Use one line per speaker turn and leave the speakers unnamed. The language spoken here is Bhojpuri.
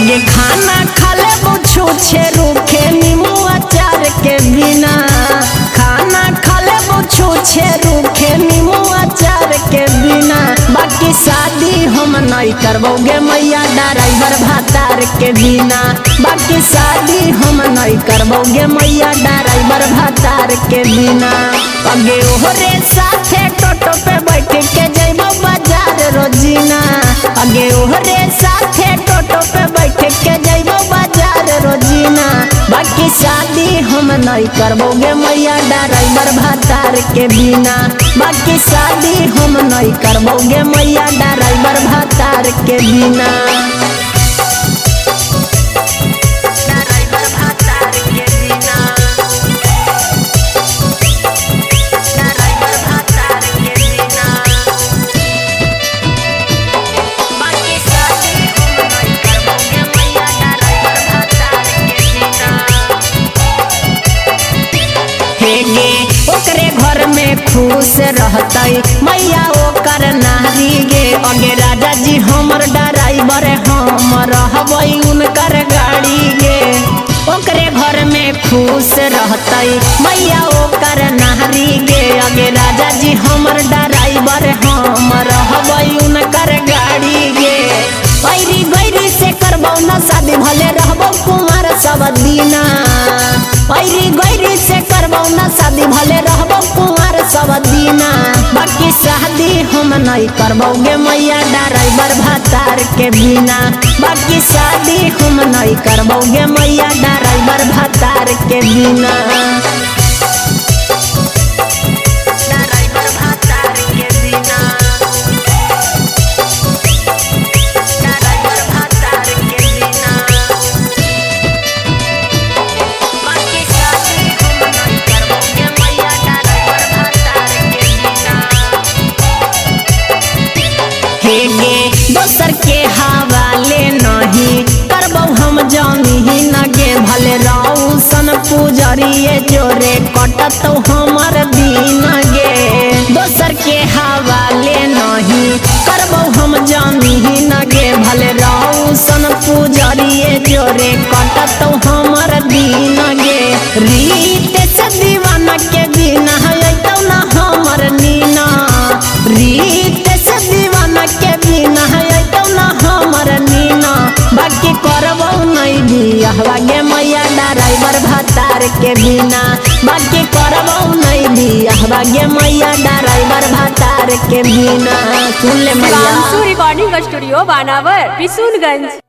अगे खाना खाले छूछे रूखे नीमू अचार के बिना। खाना खाले छूछे रूखे नीमू अचार के बिना। बाकी शादी हम नहीं करबोगे मैया ड्राइवर भातार के बिना। बाकी शादी हम नहीं करबोगे मैया ड्राइवर भातार के बिना। अगे ओहरे साथे टोटो पे बैठ के जइबो बाजार रोजीना। अगे ओहरे साथे टोटो पे बैठ के जइबो बाजार रोजीना। बाकी शादी हम नहीं करबोगे मैया ड्राइवर भातार के बिना। बाकी शादी हम नहीं करबोगे मैया ड्राइवर भातार के बिना। ओकरे घर में खुश रहतई मैया ओकर नारी गे। अगे राजा जी हमर ड्राइवर हम रहबई उनकर गाड़ी गे। ओकरे घर में खुश रहतई मैया ओकर नारी गे। अगे राजा जी हमर ड्राइवर हम रहबई उनकर गाड़ी गे। पैरी गैरी से करबौ न शादी भले रहबौ कुमार सब दिना। पैरी गैरी से करबौ न शादी भले रहबौ कुमार सब दिना। बाकी शादी हम नहीं करबोगे मैया ड्राइवर भातार के बिना। बाकी शादी हम नहीं करबोगे मैया ड्राइवर भातार के बिना। दोसर के हवाले नहीं करबौ हम जानी ही नगे। भले रौशन पुजरिए जोरे कटतौ हमर दिन गे। दोसर के हवाले नहीं करबौ हम जानी ही नगे। भले रौशन पुजरिए जोरे कटतौ हमर दिन गे। रीत से दीवाना के बिना अइतौ न हमर नीना। रीत से दीवाना के बिना अइतौ न हमर नीना। बाकी करबौ नहीं बियाहवा गे मैया ड्राइवर भातार के बिना। बाकी करबौ नहीं बियाहवा गे मैया ड्राइवर भातार के बिना। सुन ले मैया।
रिकॉर्डिंग स्टूडियो बानावर बिशुनगंज।